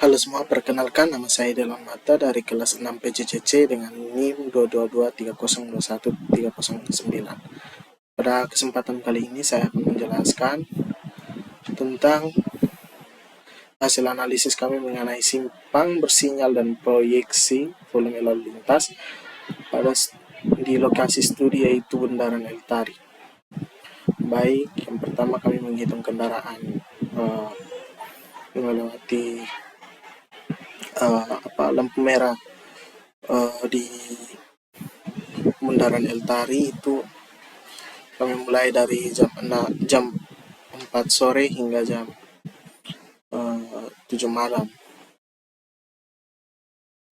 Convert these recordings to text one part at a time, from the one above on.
Halo semua, perkenalkan nama saya Delon Mata dari kelas 6 PJJC dengan NIM 222301309. Pada kesempatan kali ini saya akan menjelaskan tentang hasil analisis kami mengenai simpang bersinyal dan proyeksi volume lalu lintas di lokasi studi yaitu Bundaran Eltari. Baik, yang pertama kami menghitung kendaraan melewati lampu merah di Bundaran Eltari. Itu kami mulai dari jam 4 sore hingga jam 7 malam.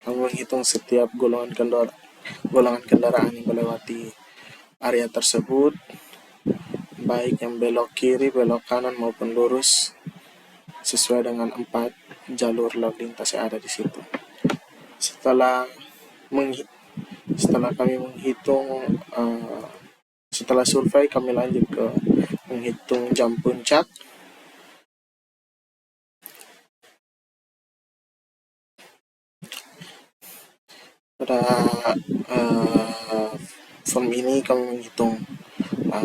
Kami menghitung setiap golongan kendaraan yang melewati area tersebut, baik yang belok kiri, belok kanan maupun lurus, sesuai dengan 4 jalur lalu lintas yang ada di situ. Setelah kami menghitung, setelah survei, kami lanjut ke menghitung jam puncak. Pada form ini kami menghitung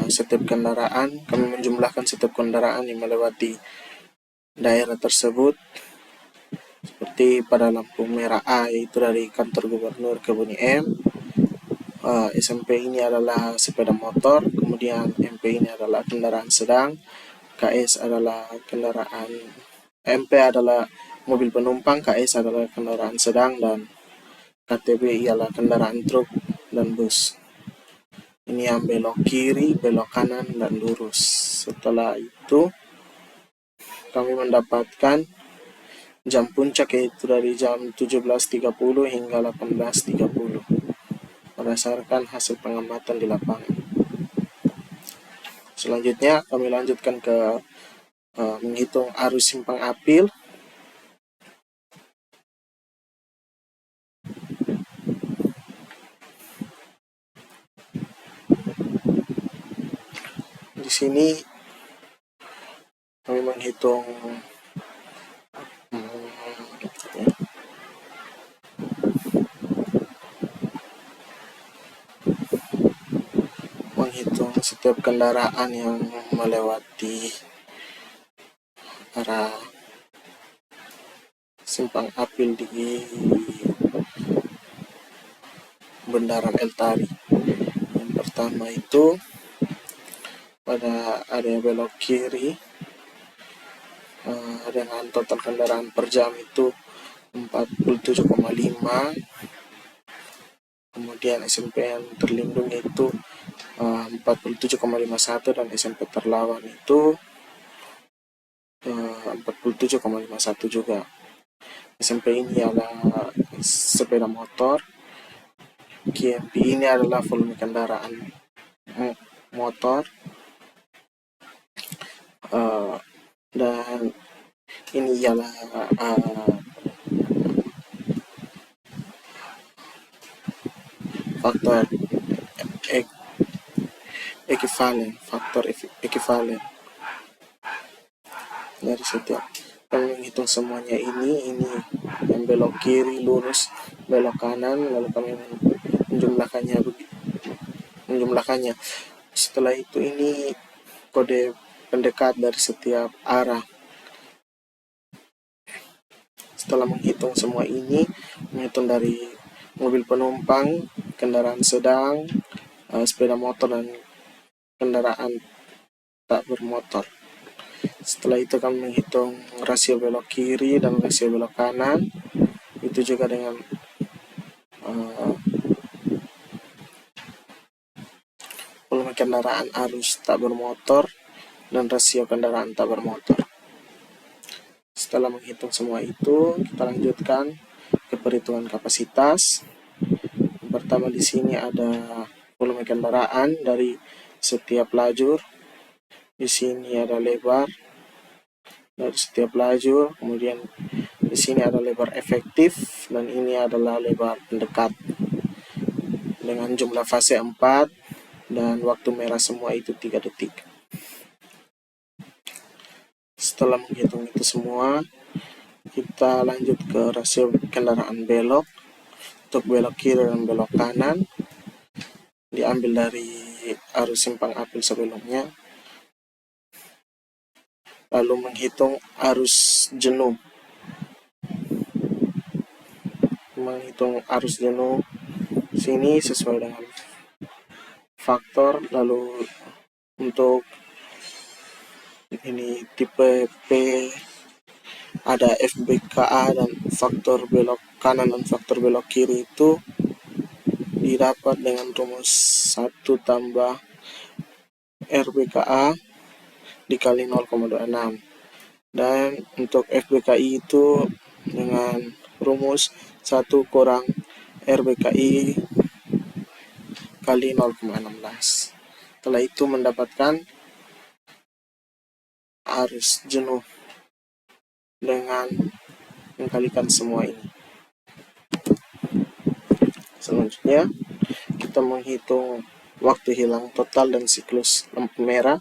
setiap kendaraan, kami menjumlahkan setiap kendaraan yang melewati daerah tersebut. Seperti pada lampu merah A, yaitu dari kantor gubernur ke Buni M. SMP ini adalah sepeda motor, kemudian MP ini adalah kendaraan sedang, KS adalah kendaraan, MP adalah mobil penumpang, KS adalah kendaraan sedang, dan KTB ialah kendaraan truk dan bus. Ini yang belok kiri, belok kanan, dan lurus. Setelah itu kami mendapatkan jam puncak, yaitu dari jam 17.30 hingga 18.30 berdasarkan hasil pengamatan di lapangan. Selanjutnya kami lanjutkan ke menghitung arus simpang apil. Di sini kami menghitung setiap kendaraan yang melewati arah simpang apil di Bundaran Eltari. Yang pertama itu pada area belok kiri dengan total kendaraan per jam itu 47,5. Kemudian SMP yang terlindung itu 47,51 dan SMP terlawan itu 47,51 juga. SMP ini adalah sepeda motor, KMP ini adalah volume kendaraan motor, dan ini ialah faktor ekivalen dari setiap. Kami menghitung semuanya ini yang belok kiri lurus, belok kanan, lalu kami menjumlahkannya. Setelah itu ini kode pendekat dari setiap arah. Setelah menghitung semua ini, menghitung dari mobil penumpang, kendaraan sedang, sepeda motor, dan kendaraan tak bermotor. Setelah itu kami menghitung rasio belok kiri dan rasio belok kanan, itu juga dengan volume kendaraan arus tak bermotor dan rasio kendaraan tak bermotor. Setelah menghitung semua itu, kita lanjutkan ke perhitungan kapasitas. Yang pertama di sini ada volume kendaraan dari setiap lajur. Di sini ada lebar dari setiap lajur, kemudian di sini ada lebar efektif, dan ini adalah lebar pendekat dengan jumlah fase 4 dan waktu merah semua itu 3 detik. Setelah menghitung itu semua, kita lanjut ke rasio kendaraan belok. Untuk belok kiri dan belok kanan diambil dari arus simpang apel sebelumnya, lalu menghitung arus jenuh. Sini sesuai dengan faktor. Lalu untuk ini tipe P ada FBKA dan faktor belok kanan dan faktor belok kiri itu didapat dengan rumus 1 tambah RBKA dikali 0,26, dan untuk FBKI itu dengan rumus 1 kurang RBKI kali 0,16. Setelah itu mendapatkan arus jenuh dengan mengkalikan semua ini. Selanjutnya kita menghitung waktu hilang total dan siklus lampu merah.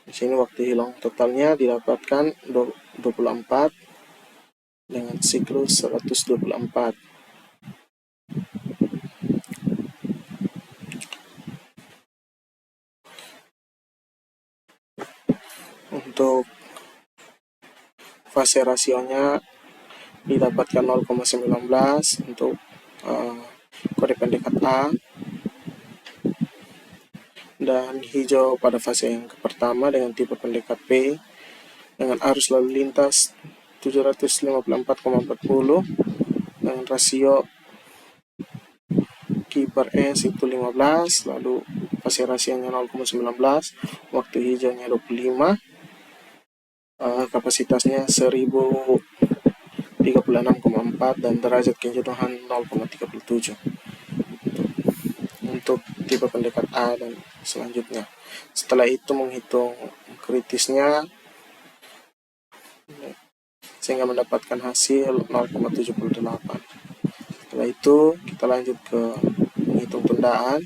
Di sini waktu hilang totalnya didapatkan 24 dengan siklus 124. Untuk fase rasionya didapatkan 0,19 untuk kode pendekat A, dan hijau pada fase yang pertama dengan tipe pendekat P dengan arus lalu lintas 754,40 dengan rasio Q per S itu 15, lalu fase rasionya 0,19, waktu hijaunya 25, kapasitasnya 1036,4 dan derajat kejenuhan 0,37 untuk tipe pendekat A dan selanjutnya. Setelah itu menghitung kritisnya sehingga mendapatkan hasil 0,78. Setelah itu kita lanjut ke menghitung tundaan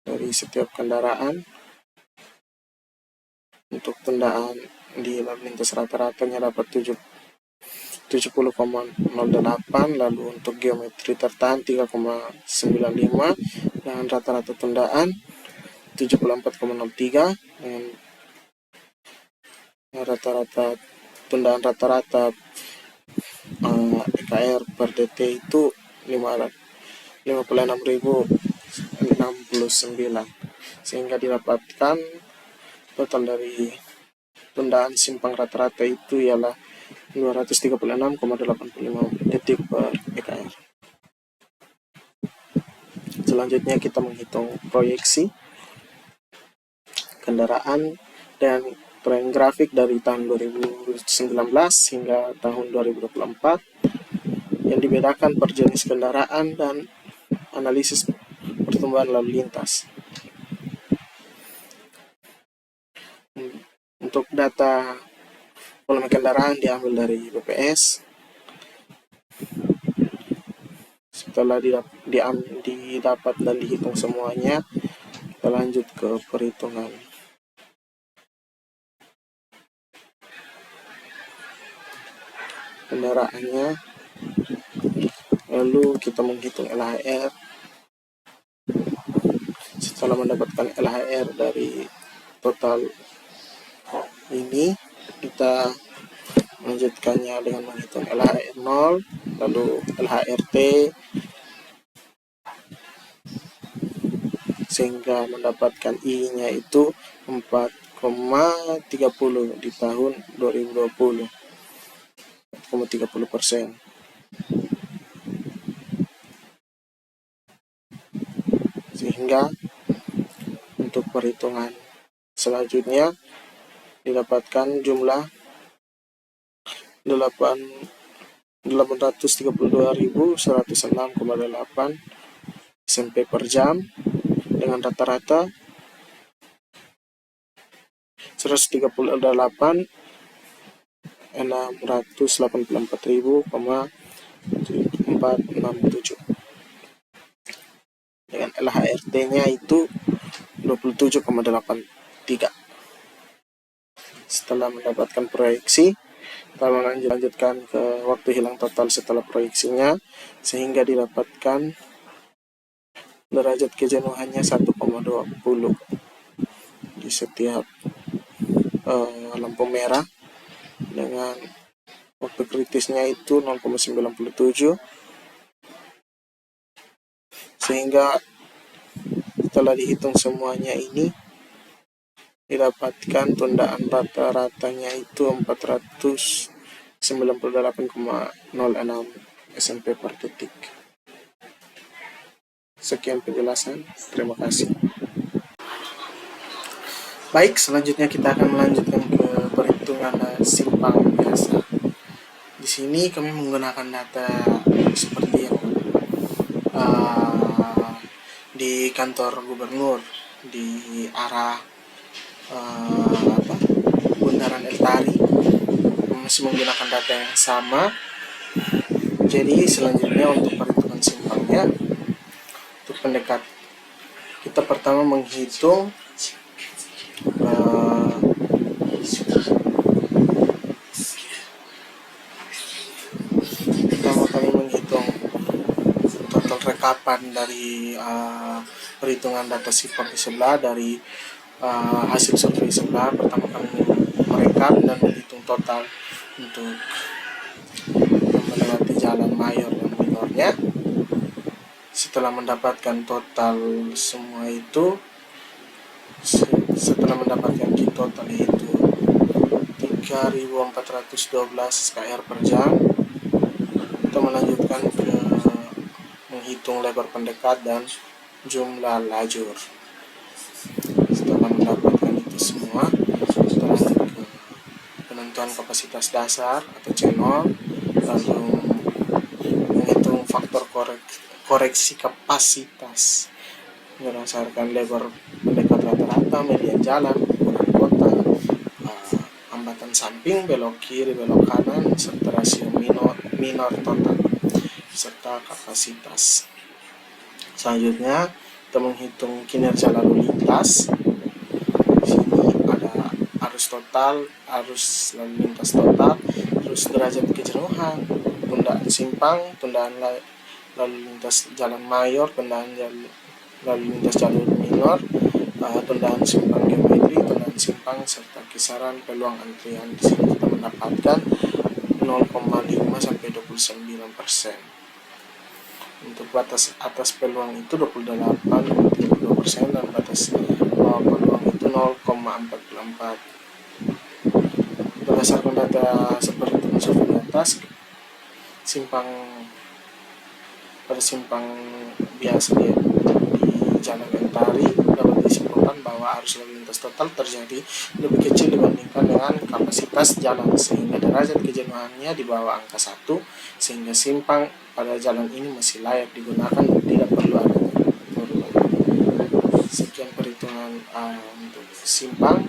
dari setiap kendaraan. Untuk tundaan di lalu lintas rata-ratanya dapat 70,08, lalu untuk geometri tertahan 3,95 dengan rata-rata tundaan 74,03 dengan rata-rata tundaan rata-rata EKR per DT itu 56.069, sehingga didapatkan total dari tundaan simpang rata-rata itu ialah 236,85 detik per EKR. Selanjutnya kita menghitung proyeksi kendaraan dan tren grafik dari tahun 2019 hingga tahun 2024 yang dibedakan per jenis kendaraan dan analisis pertumbuhan lalu lintas. Untuk data volume kendaraan diambil dari BPS. Setelah didapat dan dihitung semuanya, kita lanjut ke perhitungan kendaraannya. Lalu kita menghitung LHR. Setelah mendapatkan LHR dari total ini, kita melanjutkannya dengan menghitung LHR 0, lalu LHRT, sehingga mendapatkan I-nya itu 4,30 di tahun 2020, 4,30%. Sehingga untuk perhitungan selanjutnya didapatkan jumlah 832.106,8 SMP per jam dengan rata-rata 138.684.467 dengan LHRT-nya itu 27,83. Setelah mendapatkan proyeksi, Kita melanjutkan ke waktu hilang total setelah proyeksinya, sehingga didapatkan derajat kejenuhannya 1,20 di setiap lampu merah, dengan waktu kritisnya itu 0,97, sehingga setelah dihitung semuanya ini didapatkan tundaan rata-ratanya itu 498,06 SMP per detik. Sekian penjelasan, terima kasih. Baik, selanjutnya kita akan melanjutkan ke perhitungan simpang biasa. Di sini kami menggunakan data seperti yang di kantor gubernur di arah Bundaran Eltari, masih menggunakan data yang sama. Jadi selanjutnya untuk perhitungan simpangnya, untuk pendekat, kita pertama menghitung kami menghitung total rekapan dari perhitungan data simpang di sebelah, dari hasil survei sebelah. Pertama kami merekap dan menghitung total untuk melewati jalan mayor dan minornya. Setelah mendapatkan total semua itu, setelah mendapatkan key total itu 3.412 kr per jam, kita melanjutkan ke menghitung lebar pendekat dan jumlah lajur. Setelah mendapatkan itu semua, kita lanjut ke penentuan kapasitas dasar atau C0, lalu menghitung faktor koreksi kapasitas berdasarkan lebar pendekat rata-rata, median jalan, ukuran kota, hambatan samping, belok kiri, belok kanan, serta rasio minor total, serta kapasitas. Selanjutnya kita menghitung kinerja lalu lintas. Di sini ada arus total, arus lalu lintas total, terus derajat kejenuhan, tundaan simpang, tundaan lalu lintas jalan mayor, tundaan lalu lintas jalur minor, tundaan simpang geometri, tundaan simpang, serta kisaran peluang antrian. Di sini kita mendapatkan 0,5 sampai 29%. Untuk batas atas peluang itu 28,32% dan batas bawah peluang itu 0,44. Berdasarkan data seperti unsur di atas, pada simpang biasa di Jalan Eltari dapat disimpulkan bahwa arus lalu lintas total terjadi lebih kecil dibandingkan dengan kapasitas jalan, sehingga derajat kejenuhannya di bawah angka 1, sehingga simpang pada jalan ini masih layak digunakan dan tidak perlu ada perubahan. Sekian perhitungan untuk simpang.